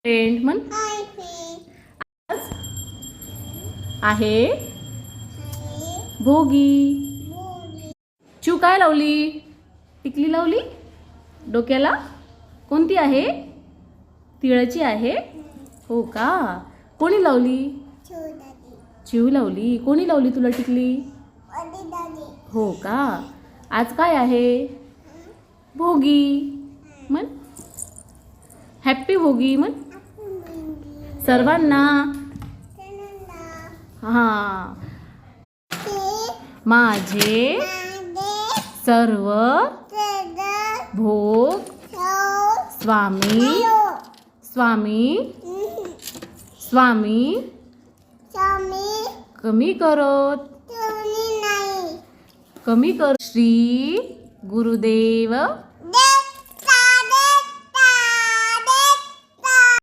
Friend म्हण. आज आहे भोगी. चू काय लावली? टिकली लावली डोक्याला. कोणती आहे? तिळाची आहे. हो का? कोणी लावली? चिव लावली. कोणी लावली तुला टिकली? हो का? आज काय आहे? भोगी म्हण. हॅप्पी भोगी म्हण सर्वांना. हां. माझे सर्व भोग स्वामी स्वामी स्वामी कमी करत कमी कर. श्री गुरुदेव